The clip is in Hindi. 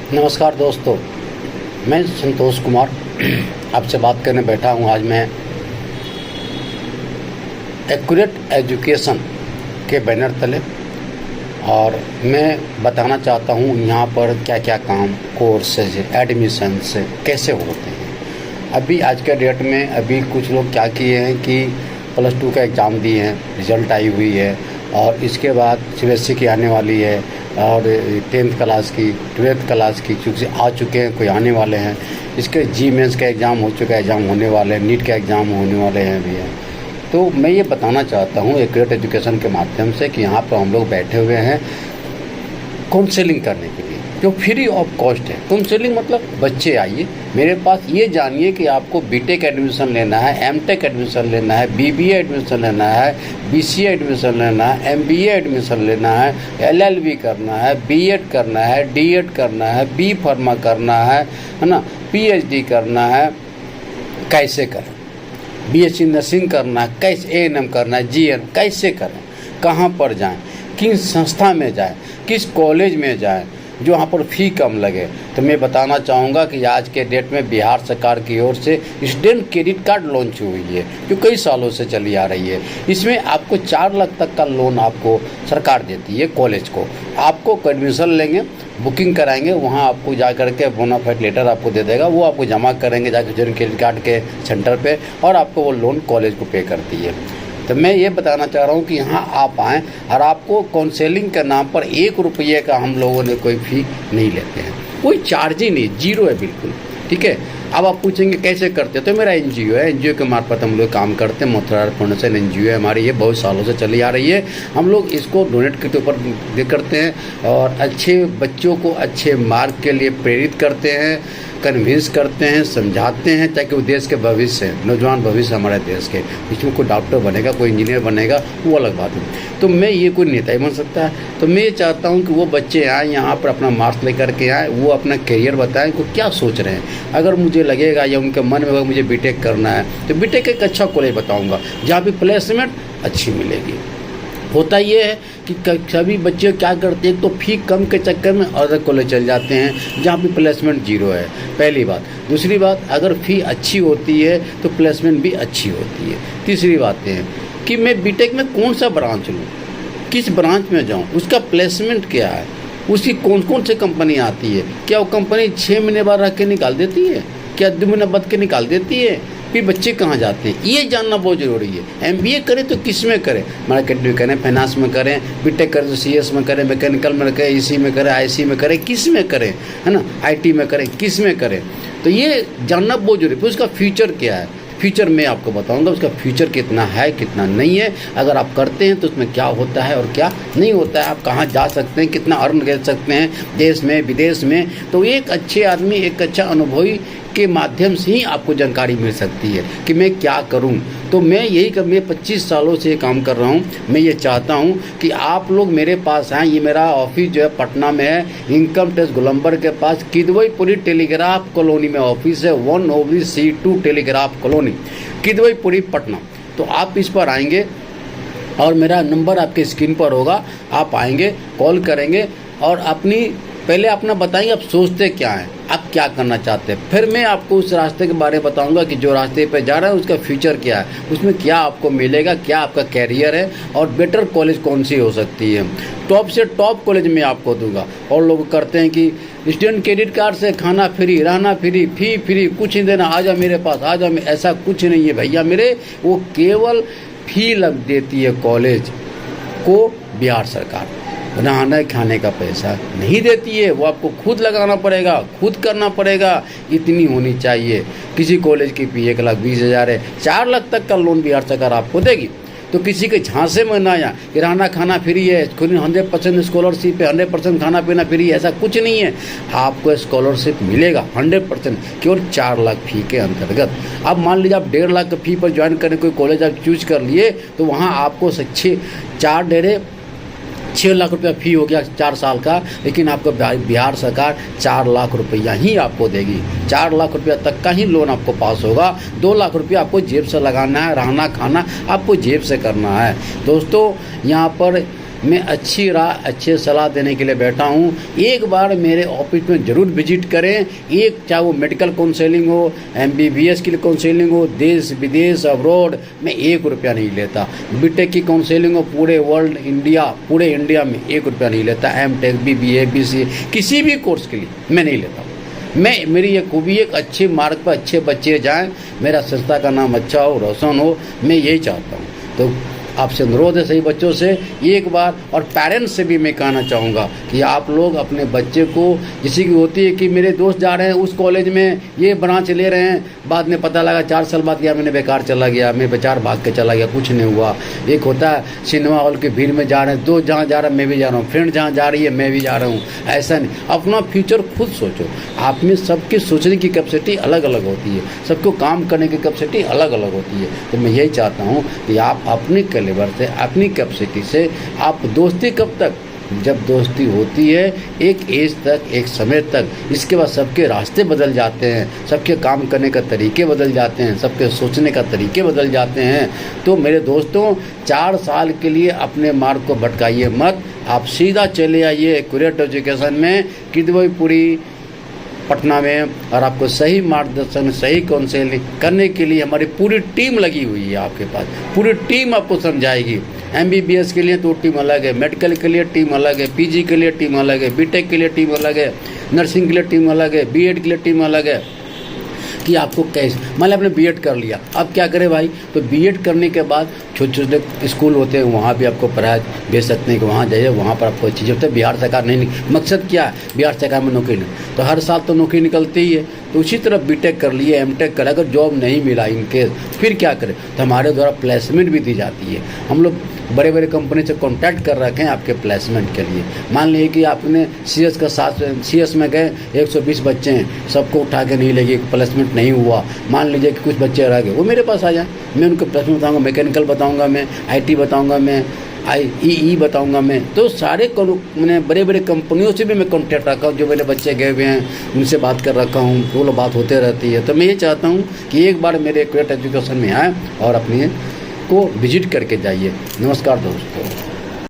नमस्कार दोस्तों, मैं संतोष कुमार आपसे बात करने बैठा हूँ। आज मैं एक्यूरेट एजुकेशन के बैनर तले और मैं बताना चाहता हूँ यहाँ पर क्या क्या काम, कोर्सेज, एडमिशन से कैसे होते हैं। अभी आज के डेट में अभी कुछ लोग क्या किए हैं कि +2 का एग्ज़ाम दिए हैं, रिज़ल्ट आई हुई है और इसके बाद CBSE की आने वाली है और 10th क्लास की, 12th क्लास की चूँकि आ चुके हैं, कोई आने वाले हैं। इसके जी मेंस का एग्ज़ाम हो चुका है, एग्ज़ाम होने वाले हैं, नीट का एग्ज़ाम होने वाले हैं भी हैं। तो मैं ये बताना चाहता हूँ एक्यूरेट एजुकेशन के माध्यम से कि यहाँ पर हम लोग बैठे हुए हैं काउंसलिंग करने के लिए, जो फ्री ऑफ कॉस्ट है। काउंसलिंग मतलब बच्चे आइए मेरे पास, ये जानिए कि आपको बीटेक एडमिशन लेना है, एमटेक एडमिशन लेना है, BBA एडमिशन लेना है, BCA एडमिशन लेना है, MBA एडमिशन लेना है, LLB करना है, B.Ed करना है, D.Ed करना है, B फार्मा करना है ना, PhD करना है, कैसे करें, BSc नर्सिंग करना है, कैसे ANM करना है, GN कैसे करें, कहाँ पर जाएं, किस संस्था में जाएं, किस कॉलेज में जाएं जो वहाँ पर फ़ी कम लगे। तो मैं बताना चाहूँगा कि आज के डेट में बिहार सरकार की ओर से स्टूडेंट क्रेडिट कार्ड लॉन्च हुई है, जो कई सालों से चली आ रही है। इसमें आपको 4 लाख तक का लोन आपको सरकार देती है। कॉलेज को आपको एडमिशन लेंगे, बुकिंग कराएंगे, वहाँ आपको जा करके बोनाफाइड लेटर आपको दे देगा, वो आपको जमा करेंगे जाकर स्टूडेंट क्रेडिट कार्ड के सेंटर पे और आपको वो लोन कॉलेज को पे करती है। तो मैं ये बताना चाह रहा हूँ कि यहाँ आप आएँ और आपको काउंसलिंग के नाम पर 1 रुपये का हम लोगों ने कोई फ़ी नहीं लेते हैं, कोई चार्ज ही नहीं, जीरो है बिल्कुल। ठीक है। अब आप पूछेंगे कैसे करते, तो मेरा NGO है, NGO के मार्फत हम लोग काम करते हैं। मोतीलाल फाउंडेशन NGO है हमारी, ये बहुत सालों से चली आ रही है। हम लोग इसको डोनेट के ऊपर करते हैं और अच्छे बच्चों को अच्छे मार्ग के लिए प्रेरित करते हैं, कन्विंस करते हैं, समझाते हैं, ताकि वो देश के भविष्य है, नौजवान भविष्य हमारे देश के, इसमें कोई डॉक्टर बनेगा, कोई इंजीनियर बनेगा, वो अलग बात है। तो मैं ये कोई नेता ही बन सकता है। तो मैं ये चाहता हूँ कि वो बच्चे आएँ यहाँ पर, अपना मार्क्स लेकर के आएँ, वो अपना करियर बताएं को क्या सोच रहे हैं। अगर मुझे लगेगा या उनके मन में होगा मुझे बीटेक करना है, तो बीटेक एक अच्छा कॉलेज बताऊँगा जहाँ भी प्लेसमेंट अच्छी मिलेगी। होता ये है कि सभी बच्चे क्या करते हैं, तो फ़ी कम के चक्कर में अदर कॉलेज चल जाते हैं जहाँ भी प्लेसमेंट जीरो है, पहली बात। दूसरी बात, अगर फ़ी अच्छी होती है तो प्लेसमेंट भी अच्छी होती है। तीसरी बात है कि मैं बीटेक में कौन सा ब्रांच लूँ, किस ब्रांच में जाऊँ, उसका प्लेसमेंट क्या है, उसकी कौन कौन सी कंपनी आती है, क्या वो कंपनी 6 महीने बाद रख के निकाल देती है, क्या 2 महीने बाद के निकाल देती है, फिर बच्चे कहाँ जाते हैं, ये जानना बहुत ज़रूरी है। MBA करें तो किस में करें, मार्केट में करें, फाइनेंस में करें, बीटेक करें तो CS में करें, मैकेनिकल में करें, EC में करें, IC में करें, किस में करें, है ना, IT में करें, किस में करें। तो ये जानना बहुत जरूरी है। उसका फ्यूचर क्या है, फ्यूचर मैं आपको बताऊंगा, उसका फ्यूचर कितना है कितना नहीं है। अगर आप करते हैं तो उसमें क्या होता है और क्या नहीं होता है, आप कहाँ जा सकते हैं, कितना अर्न कर सकते हैं देश में विदेश में। तो एक अच्छे आदमी, एक अच्छा अनुभवी के माध्यम से ही आपको जानकारी मिल सकती है कि मैं क्या करूं। तो मैं यही कर, मैं 25 सालों से काम कर रहा हूं। मैं ये चाहता हूं कि आप लोग मेरे पास आएँ। ये मेरा ऑफिस जो है पटना में है, इनकम टैक्स गोलंबर के पास किदवईपुरी टेलीग्राफ कॉलोनी में ऑफिस है, 1/C2 telegraph colony, Kidwaipuri Patna. तो आप इस पर आएंगे और मेरा नंबर आपके स्क्रीन पर होगा, आप आएंगे, कॉल करेंगे और पहले अपना बताएंगे आप सोचते क्या हैं, आप क्या करना चाहते हैं। फिर मैं आपको उस रास्ते के बारे में बताऊंगा कि जो रास्ते पे जा रहा है उसका फ्यूचर क्या है, उसमें क्या आपको मिलेगा, क्या आपका कैरियर है और बेटर कॉलेज कौन सी हो सकती है। टॉप से टॉप कॉलेज मैं आपको दूंगा। और लोग करते हैं कि स्टूडेंट क्रेडिट कार्ड से खाना फ्री, रहना फ्री, फी फ्री, कुछ नहीं देना, आ जा मेरे पास, आ जा। ऐसा कुछ नहीं है भैया मेरे, वो केवल फी लग देती है कॉलेज को बिहार सरकार, नहाने खाने का पैसा नहीं देती है, वो आपको खुद लगाना पड़ेगा, खुद करना पड़ेगा। इतनी होनी चाहिए। किसी कॉलेज की फी 1,20,000 है, 4 लाख तक का लोन बिहार सरकार आपको देगी। तो किसी के झांसे में ना आया कि रहना खाना फ्री है, 100% स्कॉलरशिप है, 100% खाना पीना फ्री है, ऐसा कुछ नहीं है। आपको स्कॉलरशिप मिलेगा 100%, केवल 4 लाख फी के अंतर्गत। अब मान लीजिए आप 1.5 लाख फी पर ज्वाइन करने कोई कॉलेज आप चूज कर लिए, तो वहाँ आपको 6 लाख रुपया फ़ी हो गया 4 साल का, लेकिन आपको बिहार सरकार 4 लाख रुपया ही आपको देगी। 4 लाख रुपया तक का ही लोन आपको पास होगा। 2 लाख रुपया आपको जेब से लगाना है, रहना खाना आपको जेब से करना है। दोस्तों यहाँ पर मैं अच्छी राह अच्छे सलाह देने के लिए बैठा हूँ। एक बार मेरे ऑफिस में ज़रूर विजिट करें। एक चाहे वो मेडिकल काउंसलिंग हो, MBBS की काउंसलिंग हो, देश विदेश अब्रॉड, मैं 1 रुपया नहीं लेता। बीटेक की काउंसलिंग हो पूरे वर्ल्ड इंडिया, पूरे इंडिया में 1 रुपया नहीं लेता। MTech BBA BCA किसी भी कोर्स के लिए मैं नहीं लेता हूँ। मेरी ये खूबी एक अच्छे मार्ग पर अच्छे बच्चे जाएं, मेरा संस्था का नाम अच्छा हो, रोशन हो, मैं यही चाहता हूँ। तो आपसे अनुरोध है सही बच्चों से एक बार, और पेरेंट्स से भी मैं कहना चाहूँगा कि आप लोग अपने बच्चे को, जिसी की होती है कि मेरे दोस्त जा रहे हैं उस कॉलेज में, ये ब्रांच ले रहे हैं, बाद में पता लगा 4 साल बाद गया मैंने बेकार चला गया, मैं बेचार भाग के चला गया, कुछ नहीं हुआ। एक होता है सिनेमा हॉल की भीड़ में जा रहे हैं, दोस्त जहाँ जा रहा है मैं भी जा रहा हूँ, फ्रेंड जहाँ जा रही है मैं भी जा रहा हूँ, ऐसा नहीं। अपना फ्यूचर खुद सोचो। आप में सबकी सोचने की कैपेसिटी अलग अलग होती है, सबको काम करने की कैपेसिटी अलग अलग होती है। तो मैं यही चाहता हूँ कि आप अपनी कैलिबर से, अपनी कैपेसिटी से, आप दोस्ती कब तक, जब दोस्ती होती है एक एज तक, एक समय तक, इसके बाद सबके रास्ते बदल जाते हैं, सबके काम करने का तरीके बदल जाते हैं, सबके सोचने का तरीके बदल जाते हैं। तो मेरे दोस्तों 4 साल के लिए अपने मार्ग को भटकाइए मत, आप सीधा चले आइए एक्यूरेट एजुकेशन में, किदवईपुरी पटना में, और आपको सही मार्गदर्शन, सही काउंसलिंग करने के लिए हमारी पूरी टीम लगी हुई है। आपके पास पूरी टीम आपको समझाएगी। MBBS के लिए तो टीम अलग है, मेडिकल के लिए टीम अलग है, PG के लिए टीम अलग है, BTech के लिए टीम अलग है, नर्सिंग के लिए टीम अलग है, B.Ed के लिए टीम अलग है। कि आपको कैसे, मान लिया आपने B.Ed कर लिया, अब क्या करें भाई? तो B.Ed करने के बाद छोटे छोटे स्कूल होते हैं, वहाँ भी आपको पढ़ाया भेज सकते हैं कि वहाँ जाइए, वहाँ पर आपको चीज़ें होती है। बिहार सरकार नहीं, मकसद क्या है? बिहार सरकार में नौकरी नहीं, तो हर साल तो नौकरी निकलती ही है। तो उसी तरह B.Tech कर लिए, M.Tech कर, अगर जॉब नहीं मिला इनकेस, फिर क्या करें? तो हमारे द्वारा प्लेसमेंट भी दी जाती है। हम लोग बड़े बड़े कंपनी से कॉन्टैक्ट कर रखे हैं आपके प्लेसमेंट के लिए। मान लीजिए कि आपने CS का साथ, CS में गए 120 बच्चे हैं, सबको उठा के नहीं लगे, प्लेसमेंट नहीं हुआ। मान लीजिए कि कुछ बच्चे रह गए, वो मेरे पास आ जाए, मैं उनको प्लेसमेंट बताऊँगा, मैकेनिकल बताऊँगा, मैं IT बताऊँगा, मैं IEE बताऊँगा। मैं तो सारे मैंने बड़े बड़े कंपनियों से भी मैं कॉन्टैक्ट रखा हूँ, जो मेरे बच्चे गए हुए हैं उनसे बात कर रखा हूँ, वो लोग बात होते रहती है। तो मैं ये चाहता हूँ कि एक बार मेरे एक्यूरेट एजुकेशन में आए और अपने को विजिट करके जाइए। नमस्कार दोस्तों।